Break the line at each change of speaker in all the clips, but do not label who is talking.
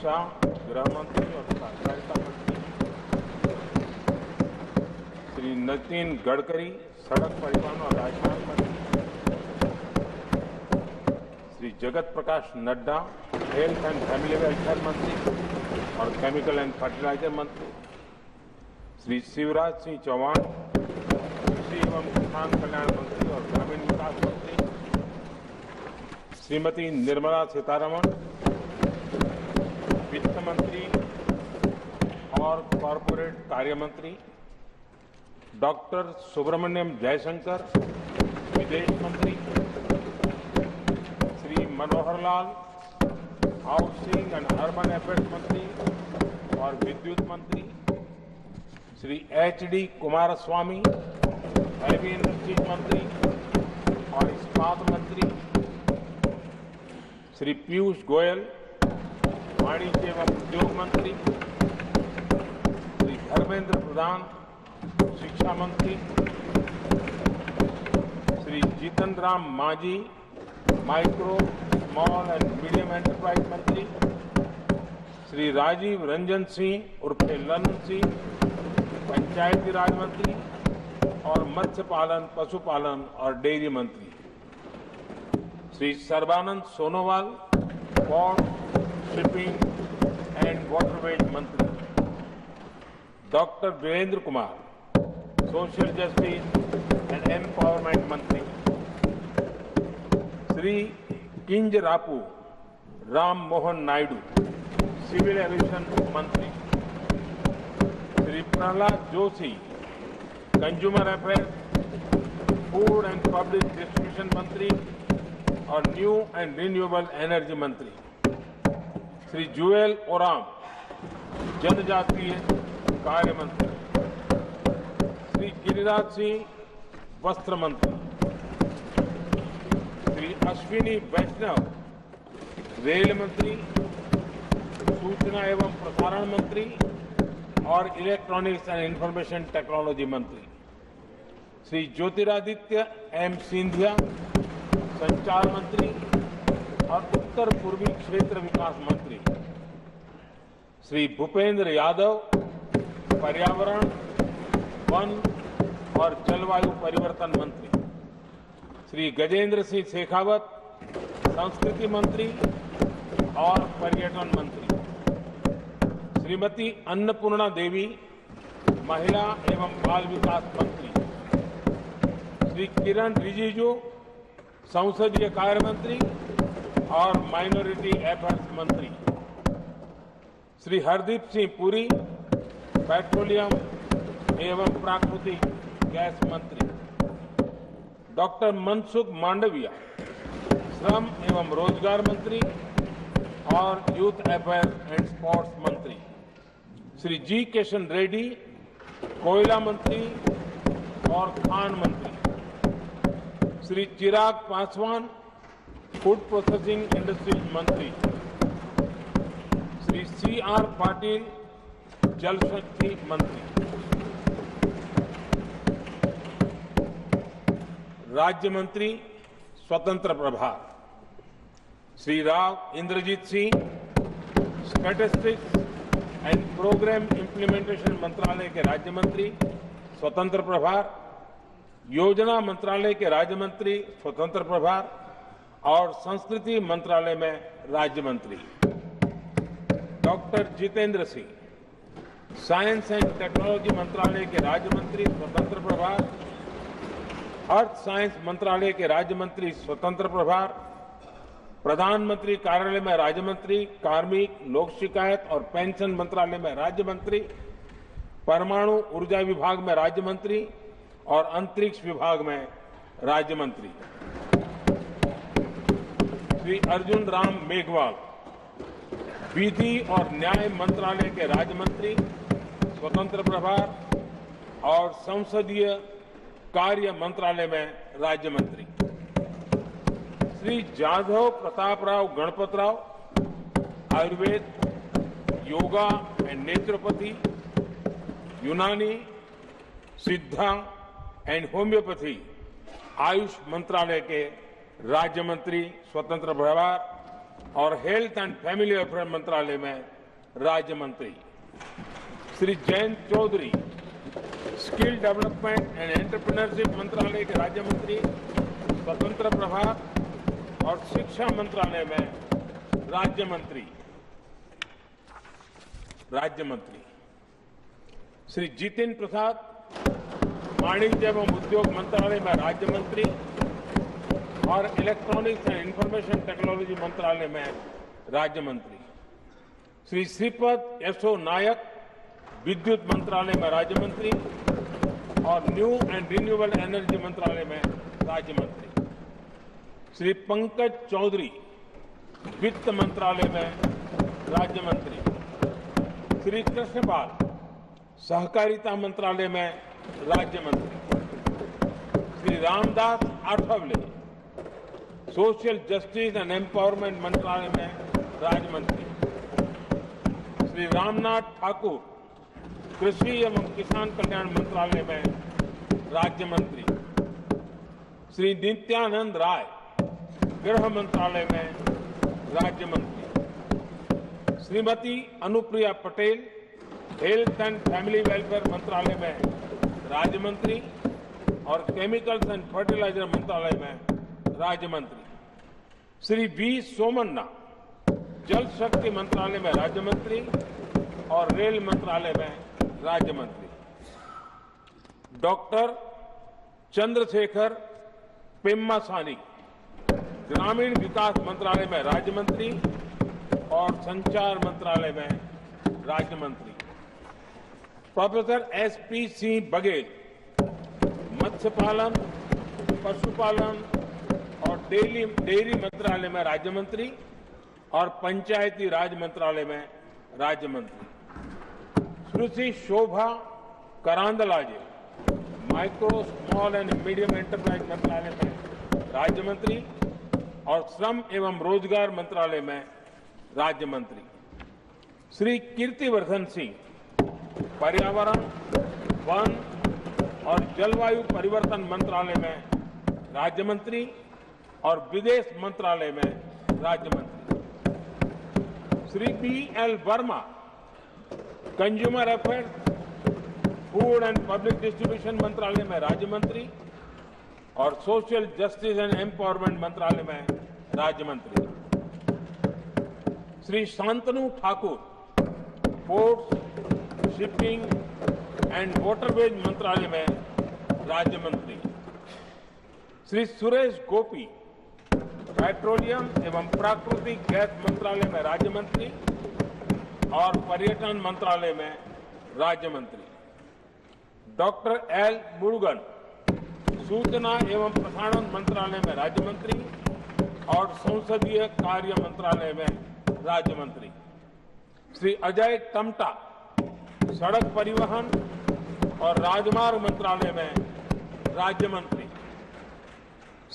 शाह, गृह मंत्री और सहकारिता मंत्री, श्री नितिन गडकरी, सड़क परिवहन और राजमार्ग मंत्री, Shri Jagat Prakash Nadda, health and family welfare मंत्री और केमिकल एंड फर्टिलाइजर मंत्री, श्री शिवराज सिंह चौहान, कृषि एवं किसान कल्याण मंत्री और ग्रामीण विकास मंत्री, श्रीमती निर्मला सीतारमण, वित्त मंत्री और कॉरपोरेट कार्य मंत्री, डॉक्टर सुब्रमण्यम जयशंकर, विदेश मंत्री, Shri Manohar Lal, housing and urban affairs मंत्री और विद्युत मंत्री, श्री एच.डी. कुमारस्वामी, हैवी इंडस्ट्रीज मंत्री और इस्पात मंत्री, श्री पीयूष गोयल, वाणिज्य एवं उद्योग मंत्री, श्री धर्मेंद्र प्रधान, शिक्षा मंत्री, Shri Jitan Ram Manjhi, micro small and medium enterprise मंत्री, श्री राजीव रंजन सिंह उर्फे ललन सिंह, पंचायती राज मंत्री और मत्स्य पालन, पशुपालन और डेयरी मंत्री, Shri Sarbananda Sonowal, port, shipping and waterways मंत्री, doctor Virendra Kumar, social justice and empowerment मंत्री, श्री किंजरापू राम मोहन नायडू, सिविल एविएशन मंत्री, Shri Pralhad Joshi, consumer affairs, food and public distribution मंत्री और न्यू एंड रिन्यूएबल एनर्जी मंत्री, श्री जुएल ओराम, जनजातीय कार्य मंत्री, श्री गिरिराज सिंह, वस्त्र मंत्री, श्री अश्विनी वैष्णव, रेल मंत्री, सूचना एवं प्रसारण मंत्री और इलेक्ट्रॉनिक्स एंड इंफॉर्मेशन टेक्नोलॉजी मंत्री, श्री ज्योतिरादित्य एम सिंधिया, संचार मंत्री और उत्तर पूर्वी क्षेत्र विकास मंत्री, श्री भूपेंद्र यादव, पर्यावरण, वन और जलवायु परिवर्तन मंत्री, श्री गजेंद्र सिंह शेखावत, संस्कृति मंत्री और पर्यटन मंत्री, श्रीमती अन्नपूर्णा देवी, महिला एवं बाल विकास मंत्री, श्री किरण रिजिजू, संसदीय कार्य मंत्री और माइनॉरिटी अफेयर्स मंत्री, श्री हरदीप सिंह पुरी, पेट्रोलियम एवं प्राकृतिक गैस मंत्री, डॉक्टर मनसुख मांडविया, श्रम एवं रोजगार मंत्री और यूथ अफेयर्स एंड स्पोर्ट्स मंत्री, श्री जी किशन रेड्डी, कोयला मंत्री और खान मंत्री, Shri Chirag Paswan, food processing industries मंत्री, श्री सी.आर. पाटिल, जल शक्ति मंत्री। राज्य मंत्री स्वतंत्र प्रभार, Shri Rao Inderjit Singh, statistics and programme implementation मंत्रालय के राज्य मंत्री स्वतंत्र प्रभार, योजना मंत्रालय के राज्य मंत्री स्वतंत्र प्रभार और संस्कृति मंत्रालय में राज्य मंत्री, doctor Jitendra Singh, science and technology मंत्रालय के राज्य मंत्री स्वतंत्र प्रभार, अर्थ साइंस मंत्रालय के राज्य मंत्री स्वतंत्र प्रभार, प्रधानमंत्री कार्यालय में राज्य मंत्री, कार्मिक, लोक शिकायत और पेंशन मंत्रालय में राज्य मंत्री, परमाणु ऊर्जा विभाग में राज्य मंत्री और अंतरिक्ष विभाग में राज्य मंत्री, श्री अर्जुन राम मेघवाल, विधि और न्याय मंत्रालय के राज्य मंत्री स्वतंत्र प्रभार और संसदीय कार्य मंत्रालय में राज्य मंत्री, श्री जाधव प्रतापराव गणपतराव, आयुर्वेद, योगा एंड नेचुरोपैथी, यूनानी, सिद्धा एंड होम्योपैथी, आयुष मंत्रालय के राज्य मंत्री स्वतंत्र प्रभार और हेल्थ एंड फैमिली अफेयर मंत्रालय में राज्य मंत्री, Shri Jayant Chaudhary skill development and entrepreneurship मंत्रालय के राज्य मंत्री स्वतंत्र प्रभार और शिक्षा मंत्रालय में राज्य मंत्री श्री जितिन प्रसाद वाणिज्य एवं उद्योग मंत्रालय में राज्य मंत्री और इलेक्ट्रॉनिक्स एंड इंफॉर्मेशन टेक्नोलॉजी मंत्रालय में राज्य मंत्री, श्री श्रीपद यशो नायक विद्युत मंत्रालय में राज्य मंत्री और न्यू एंड रिन्यूएबल एनर्जी मंत्रालय में राज्य मंत्री, श्री पंकज चौधरी वित्त मंत्रालय में राज्य मंत्री, श्री कृष्णपाल सहकारिता मंत्रालय में राज्य मंत्री, Shri Ramdas Athawale social justice and empowerment मंत्रालय में राज्य मंत्री, श्री रामनाथ ठाकुर कृषि एवं किसान कल्याण मंत्रालय में राज्य मंत्री, श्री नित्यानंद राय गृह मंत्रालय में राज्य मंत्री, Shrimati Anupriya Patel health and family welfare मंत्रालय में राज्य मंत्री और केमिकल्स एंड फर्टिलाइजर मंत्रालय में राज्य मंत्री, श्री वी सोमन्ना जल शक्ति मंत्रालय में राज्य मंत्री और रेल मंत्रालय में राज्य मंत्री, डॉक्टर चंद्रशेखर पेम्मासानी ग्रामीण विकास मंत्रालय में राज्य मंत्री और संचार मंत्रालय में राज्य मंत्री, प्रोफेसर एसपी सिंह बघेल मत्स्य पालन, पशुपालन और डेयरी मंत्रालय में राज्य मंत्री और पंचायती राज मंत्रालय में राज्य मंत्री, Sushri Shobha Karandlaje micro small and medium enterprise मंत्रालय में राज्य मंत्री और श्रम एवं रोजगार मंत्रालय में राज्य मंत्री, श्री कीर्तिवर्धन सिंह पर्यावरण, वन और जलवायु परिवर्तन मंत्रालय में राज्य मंत्री और विदेश मंत्रालय में राज्य मंत्री, Shri BL. Verma consumer affairs, food and public distribution मंत्रालय में राज्य मंत्री और सोशल जस्टिस एंड एम्पावरमेंट मंत्रालय में राज्य मंत्री, Shri Shantanu Thakur ports, shipping and waterways मंत्रालय में राज्य मंत्री, श्री सुरेश गोपी पेट्रोलियम एवं प्राकृतिक गैस मंत्रालय में राज्य मंत्री और पर्यटन मंत्रालय में राज्य मंत्री, डॉक्टर एल मुरुगन सूचना एवं प्रसारण मंत्रालय में राज्य मंत्री और संसदीय कार्य मंत्रालय में राज्य मंत्री, श्री अजय टमटा सड़क परिवहन और राजमार्ग मंत्रालय में राज्य मंत्री,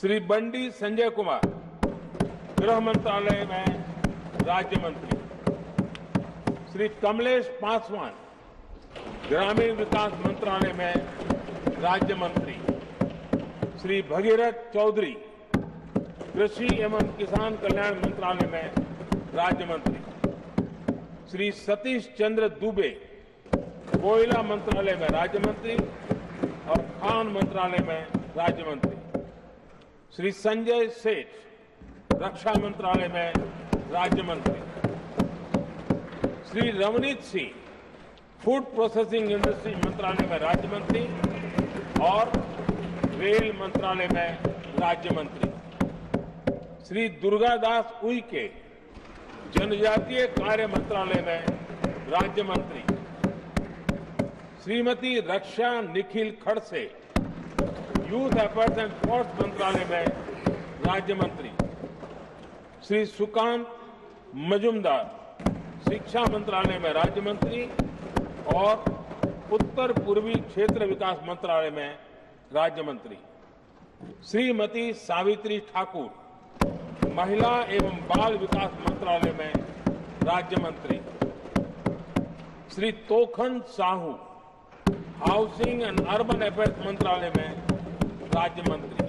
श्री बंडी संजय कुमार गृह मंत्रालय में राज्य मंत्री, श्री कमलेश पासवान ग्रामीण विकास मंत्रालय में राज्य मंत्री, श्री भगीरथ चौधरी कृषि एवं किसान कल्याण मंत्रालय में राज्य मंत्री, श्री सतीश चंद्र दुबे कोयला मंत्रालय में राज्य मंत्री और खान मंत्रालय में राज्य मंत्री, श्री संजय सेठ रक्षा मंत्रालय में राज्य मंत्री, Shri Ravneet Singh food processing industry मंत्रालय में राज्य मंत्री और रेल मंत्रालय में राज्य मंत्री, श्री दुर्गादास उइके जनजातीय कार्य मंत्रालय में राज्य मंत्री, Shrimati Raksha Nikhil Khadse youth affairs and sports मंत्रालय में राज्य मंत्री, श्री सुकांत मजुमदार शिक्षा मंत्रालय में राज्य मंत्री और उत्तर पूर्वी क्षेत्र विकास मंत्रालय में राज्य मंत्री, श्रीमती सावित्री ठाकुर महिला एवं बाल विकास मंत्रालय में राज्य मंत्री, Shri Tokhan Sahu housing and urban affairs मंत्रालय में राज्य मंत्री,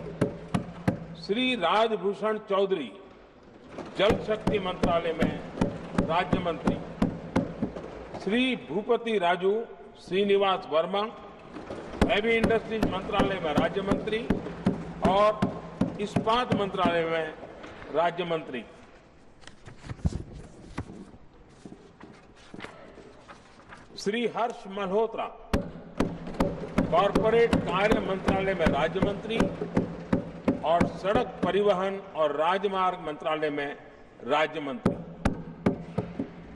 श्री राजभूषण चौधरी जल शक्ति मंत्रालय में राज्य मंत्री, श्री भूपति राजू श्रीनिवास वर्मा हैवी इंडस्ट्रीज मंत्रालय में राज्य मंत्री और इस्पात मंत्रालय में राज्य मंत्री, श्री हर्ष मल्होत्रा कॉरपोरेट कार्य मंत्रालय में राज्य मंत्री और सड़क परिवहन और राजमार्ग मंत्रालय में राज्य मंत्री,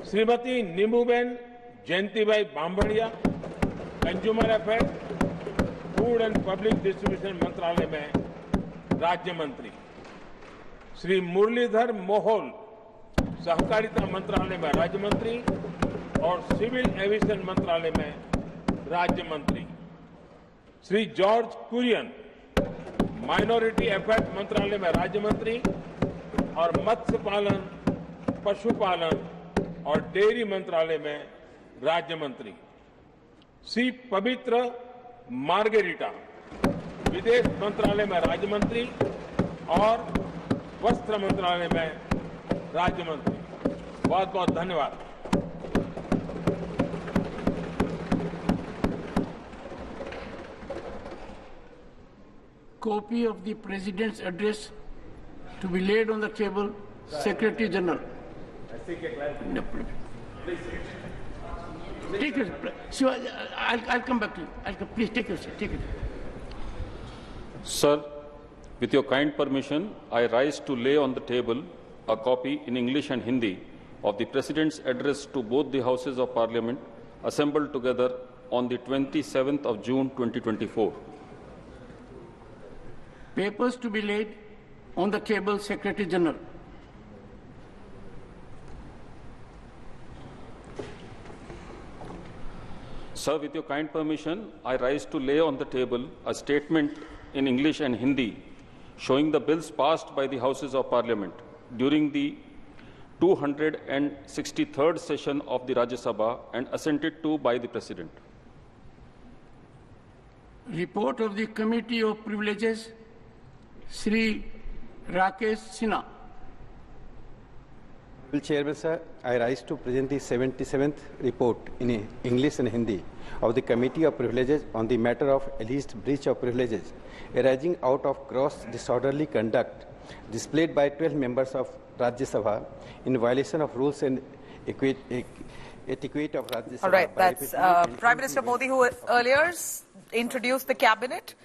Shrimati Nimuben Jayantibhai Bambhaniya consumer affairs food and public distribution मंत्रालय में राज्य मंत्री, श्री मुरलीधर मोहोल सहकारिता मंत्रालय में राज्य मंत्री और सिविल एविएशन मंत्रालय में राज्य मंत्री, श्री जॉर्ज कुरियन माइनॉरिटी अफेयर्स मंत्रालय में राज्य मंत्री और मत्स्य पालन, पशुपालन और डेयरी मंत्रालय में राज्य मंत्री, श्री पवित्र मार्गेरिटा विदेश मंत्रालय में राज्य मंत्री और वस्त्र मंत्रालय में राज्य मंत्री। बहुत बहुत धन्यवाद।
Copy of the President's address to be laid on the table, Secretary General. No, please. Take your seat. So I'll come back to you. Please take your seat. Take it.
Sir, with your kind permission, I rise to lay on the table a copy in English and Hindi of the President's address to both the Houses of Parliament assembled together on the 27th of June 2024.
Papers to be laid on the table, Secretary General.
Sir, with your kind permission, I rise to lay on the table a statement in English and Hindi showing the bills passed by the Houses of Parliament during the 263rd session of the Rajya Sabha and assented to by the President.
Report of the Committee of Privileges, Sri Rakesh Sinha.
Chairman, sir, I rise to present the 77th report in English and Hindi of the Committee of Privileges on the matter of alleged breach of privileges arising out of gross disorderly conduct displayed by 12 members of Rajya Sabha in violation of rules and etiquette of Rajya Sabha.
All right, that's Prime Minister Modi, who earlier introduced the cabinet.